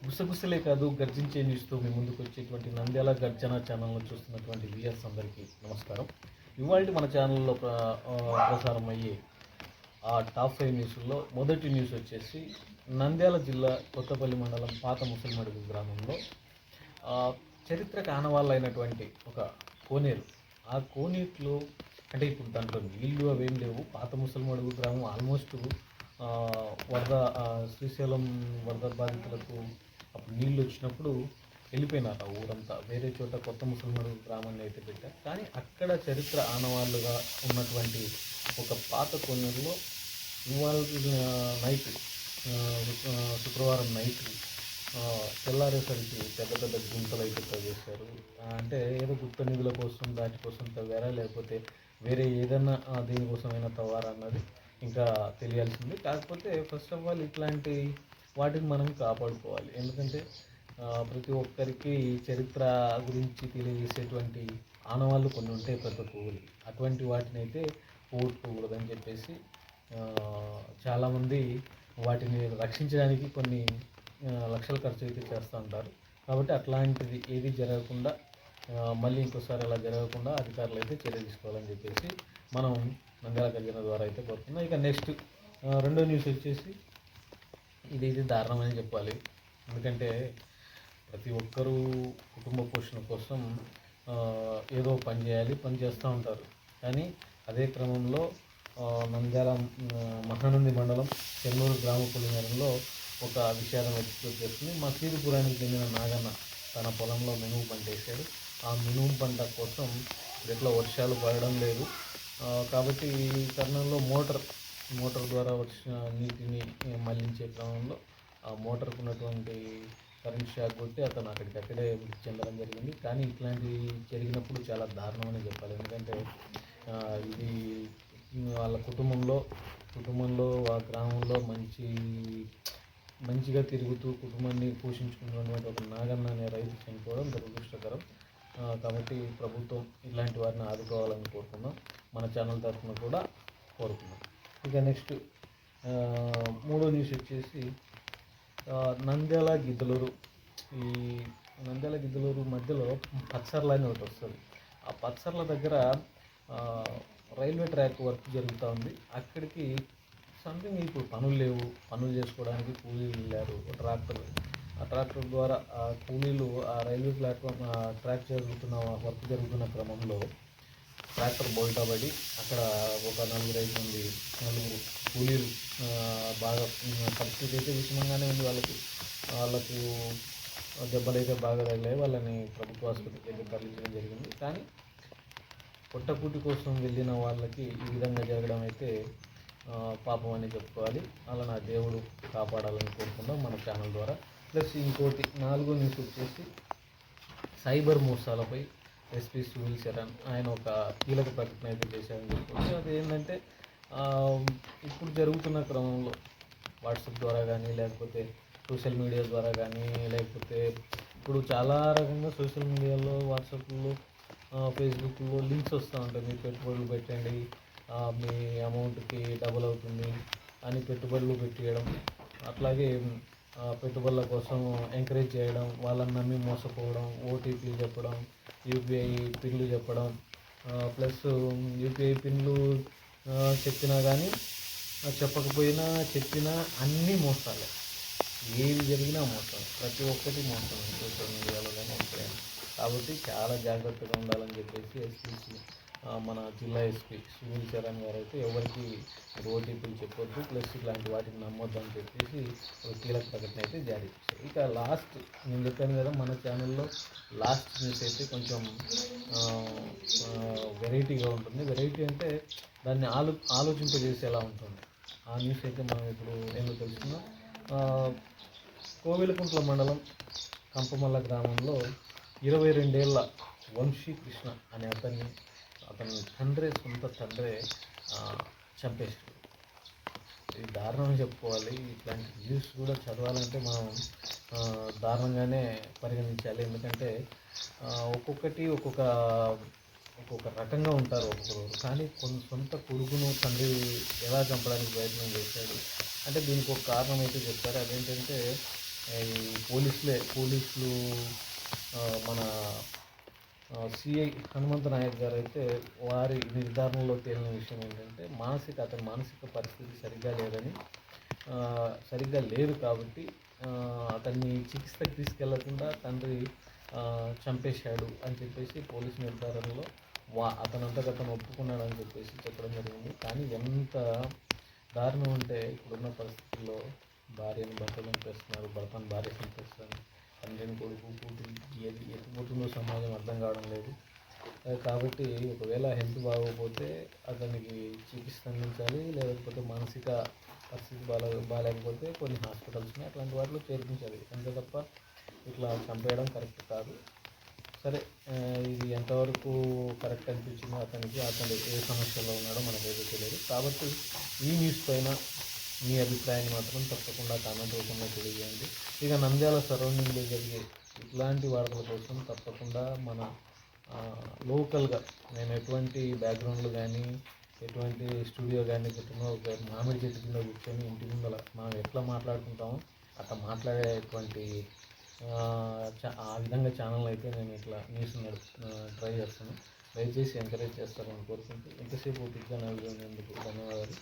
గుసగుసలే కాదు గర్జించే న్యూస్తో మీ ముందుకు వచ్చేటువంటి నంద్యాల గర్జన ఛానల్ను చూస్తున్నటువంటి వ్యూయర్స్ అందరికీ నమస్కారం. ఇవాళ మన ఛానల్లో ప్రసారం అయ్యే ఆ టాప్ 5 న్యూస్లో మొదటి న్యూస్ వచ్చేసి నంద్యాల జిల్లా కొత్తపల్లి మండలం పాత ముసలిమడుగు గ్రామంలో చరిత్రకు ఆనవాళ్ళైనటువంటి ఒక కోనేరు. ఆ కోనేరులో అంటే ఇప్పుడు దాంట్లో నీళ్లు అవేం లేవు. పాత ముసలిమడుగు గ్రామం ఆల్మోస్ట్ వరద శ్రీశైలం వరద బాధితులకు అప్పుడు నీళ్ళు వచ్చినప్పుడు వెళ్ళిపోయినారు ఆ ఊరంతా. వేరే చోట కొత్త ముసలిమడుగు గ్రామాన్ని అయితే పెట్టారు. కానీ అక్కడ చరిత్ర ఆనవాళ్ళుగా ఉన్నటువంటి ఒక పాత కోనేరులో ఇవాళ నైట్ శుక్రవారం నైట్ తెల్లారేసరికి పెద్ద పెద్ద గుంతలు అయితే తవ్వేశారు. అంటే ఏదో గుప్త నిధుల కోసం దాటి కోసం తవ్వారా, లేకపోతే వేరే ఏదన్నా దేనికోసమైనా తవ్వారా అన్నది ఇంకా తెలియాల్సింది. కాకపోతే ఫస్ట్ ఆఫ్ ఆల్ ఇట్లాంటి వాటిని మనం కాపాడుకోవాలి. ఎందుకంటే ప్రతి ఒక్కరికి చరిత్ర గురించి తెలియజేసేటువంటి ఆనవాళ్ళు కొన్ని ఉంటాయి ప్రతి ఒక్క ఊరి. అటువంటి వాటిని అయితే పోగొట్టుకోకూడదని చెప్పేసి చాలామంది వాటిని రక్షించడానికి కొన్ని లక్షల ఖర్చు అయితే చేస్తూ ఉంటారు. కాబట్టి అట్లాంటిది ఏది జరగకుండా మళ్ళీ ఇంకోసారి అలా జరగకుండా అధికారులు అయితే చర్య తీసుకోవాలని చెప్పేసి మనం నంద్యాల గర్జన ద్వారా అయితే కోరుతున్నాం. ఇక నెక్స్ట్ రెండో న్యూస్ వచ్చేసి ఇది దారుణమని చెప్పాలి. ఎందుకంటే ప్రతి ఒక్కరూ కుటుంబ పోషణ కోసం ఏదో పని చేయాలి, పని చేస్తూ ఉంటారు. కానీ అదే క్రమంలో నంద్యాల మహానంది మండలం చెన్నూరు గ్రామ పొలిమేరంలో ఒక విషాదం వచ్చేస్తుంది. మసీదుపురానికి చెందిన నాగన్న తన పొలంలో మినుము పంట వేశాడు. ఆ మినుము పంట కోసం ఇట్లా వర్షాలు పడడం లేదు. కాబట్టి ఈ తరుణంలో మోటార్ ద్వారా వచ్చిన నీటిని మళ్లించే క్రమంలో ఆ మోటార్కు ఉన్నటువంటి కరెంట్ షాక్ కొట్టి అతను అక్కడే మృతి చెందడం జరిగింది. కానీ ఇట్లాంటివి జరిగినప్పుడు చాలా దారుణమని చెప్పాలి. ఎందుకంటే ఇది వాళ్ళ కుటుంబంలో ఆ గ్రామంలో మంచిగా తిరుగుతూ కుటుంబాన్ని పోషించుకున్నటువంటి ఒక నాగన్న అనే రైతు చనిపోవడం దురదృష్టకరం. కాబట్టి ప్రభుత్వం ఇలాంటి వారిని ఆదుకోవాలని కోరుకుందాం. మన ఛానల్ తరఫున కూడా కోరుకుందాం. ఇక నెక్స్ట్ మూడో న్యూస్ వచ్చేసి నంద్యాల గిద్దలూరు. ఈ నంద్యాల గిద్దలూరు మధ్యలో పచ్చర్ల అని ఒకటి వస్తుంది. ఆ పచ్చర్ల దగ్గర రైల్వే ట్రాక్ వర్క్ జరుగుతూ ఉంది. అక్కడికి సంథింగ్ ఇప్పుడు పనులు లేవు. పనులు చేసుకోవడానికి కూలీలు వెళ్ళారు. ఆ ట్రాక్టర్ ద్వారా ఆ కూలీలు ఆ రైల్వే ప్లాట్ఫామ్ ట్రాక్ వర్క్ జరుగుతున్న క్రమంలో ట్రాక్టర్ బోల్టా పడి అక్కడ ఒక నలుగురు కూలీలు బాగా పరిస్థితి అయితే విషమంగానే ఉంది. వాళ్ళకు దెబ్బలు అయితే బాగా తగిలాయి. వాళ్ళని ప్రభుత్వ ఆసుపత్రికి అయితే తరలించడం జరిగింది. కానీ పొట్టకూటి కోసం వెళ్ళిన వాళ్ళకి ఈ విధంగా జరగడం అయితే పాపం అని చెప్పుకోవాలి. అలా నా దేవుడు కాపాడాలని కోరుకుందాం మన ఛానల్ ద్వారా. ప్లస్ ఇంకోటి నాలుగో న్యూస్ వచ్చేసి సైబర్ మోసాలపై ఎస్పీ సునీల్ శరణ్ ఆయన ఒక కీలక ప్రకటన అయితే చేశారని చెప్పుకోవచ్చు. అది ఏంటంటే ఇప్పుడు జరుగుతున్న క్రమంలో వాట్సాప్ ద్వారా కానీ, లేకపోతే సోషల్ మీడియా ద్వారా కానీ, లేకపోతే ఇప్పుడు చాలా రకంగా సోషల్ మీడియాలో వాట్సాప్లో ఫేస్బుక్లో లింక్స్ వస్తూ ఉంటాయి. మీరు పెట్టుబడులు పెట్టండి, మీ అమౌంట్కి డబుల్ అవుతుంది అని పెట్టుబడులు పెట్టేయడం, అట్లాగే పెట్టుబడుల కోసం ఎంకరేజ్ చేయడం, వాళ్ళని నమ్మి మోసపోవడం, ఓటీపీలు చెప్పడం, యూపీఐ పిన్లు చెప్పడం, ప్లస్ యూపీఐ పిన్లు చెప్పినా కానీ చెప్పినా అన్నీ మోసాలే. ఏవి జరిగినా మోసం, ప్రతి ఒక్కటి మోసం సోషల్ మీడియాలో కానీ ఎక్కడైనా. కాబట్టి చాలా జాగ్రత్తగా ఉండాలని చెప్పేసి మన జిల్లా ఎస్పీ సునీల్ శరణ్ గారు అయితే ఎవరికి ఓటీపీలు చెప్పొద్దు, ప్లస్ ఇలాంటి వాటిని నమ్మొద్దు అని చెప్పేసి ఒక కీలక ప్రకటన అయితే జారీ చేశారు. ఇక లాస్ట్ నేను చెప్పాను కదా మన ఛానల్లో లాస్ట్ న్యూస్ అయితే కొంచెం వెరైటీగా ఉంటుంది. వెరైటీ అంటే దాన్ని ఆలోచింపజేసేలా ఉంటుంది. ఆ న్యూస్ అయితే మనం ఇప్పుడు ఏంటో తెలుసుకుందాం. కోవెలకుంట్ల మండలం కంపమల్ల గ్రామంలో 22 ఏళ్ల వంశీ కృష్ణ అనే అతని సొంత తండ్రే చంపేశాడు. ఇది దారుణం చెప్పుకోవాలి. ఇట్లాంటి న్యూస్ కూడా చదవాలంటే మనం దారుణంగానే పరిగణించాలి. ఎందుకంటే ఒక్కొక్కటి ఒక్కొక్క రకంగా ఉంటారు ఒక్కొక్కరు. కానీ సొంత కొడుకును తండ్రి ఎలా చంపడానికి ప్రయత్నం చేశాడు అంటే దీనికి ఒక కారణం అయితే చెప్తారు. అదేంటంటే ఈ పోలీసులు మన సిఐ హనుమంత నాయక్ గారు అయితే వారి నిర్ధారణలో తేలిన విషయం ఏంటంటే అతని మానసిక పరిస్థితి సరిగ్గా లేదు కాబట్టి అతన్ని చికిత్సకు తీసుకెళ్లకుండా తండ్రి చంపేశాడు అని చెప్పేసి పోలీసు నిర్ధారణలో అతనంతకు అతను ఒప్పుకున్నాడని చెప్పేసి చెప్పడం జరిగింది. కానీ ఎంత దారుణం అంటే ఇప్పుడున్న పరిస్థితుల్లో భార్యను భర్త చంపేస్తున్నారు, భర్తను భార్య చంపేస్తున్నారు, తండ్రిని కొడుకు కూతురు ఎత్తిపోతుందో సమాజం అర్థం కావడం లేదు. కాబట్టి ఒకవేళ హెల్త్ బాగోకపోతే అతనికి చికిత్స అందించాలి, లేకపోతే మానసిక పరిస్థితి బాగాలేకపోతే కొన్ని హాస్పిటల్స్ ఉన్నాయి, అట్లాంటి వాటిలో చేర్పించాలి. అంతే తప్ప ఇట్లా చంపేయడం కరెక్ట్ కాదు. సరే, ఇది ఎంతవరకు కరెక్ట్ అనిపించిందో అతను ఏ సమస్యలో ఉన్నాడో మనకైతే తెలియదు. కాబట్టి ఈ న్యూస్ పైన మీ అభిప్రాయాన్ని మాత్రం తప్పకుండా కామెంట్ రూపంలో తెలియజేయండి. ఇక నంద్యాల సరౌండింగ్లో జరిగే ఇట్లాంటి వార్తల కోసం తప్పకుండా మన లోకల్గా నేను ఎటువంటి బ్యాక్గ్రౌండ్లు కానీ ఎటువంటి స్టూడియో కానీ పెట్టినో ఒక మామిడి చెట్టు కింద కూర్చొని ఇంటి ముందర మనం ఎట్లా మాట్లాడుకుంటామో అట్లా మాట్లాడేటువంటి ఆ విధంగా ఛానల్ అయితే నేను ఇట్లా న్యూస్ ట్రై చేస్తాను. దయచేసి ఎంకరేజ్ చేస్తారని కోరుకుంటూ ఇంతసేపు ఓపికగా నా వీడియో ధన్యవాదాలు.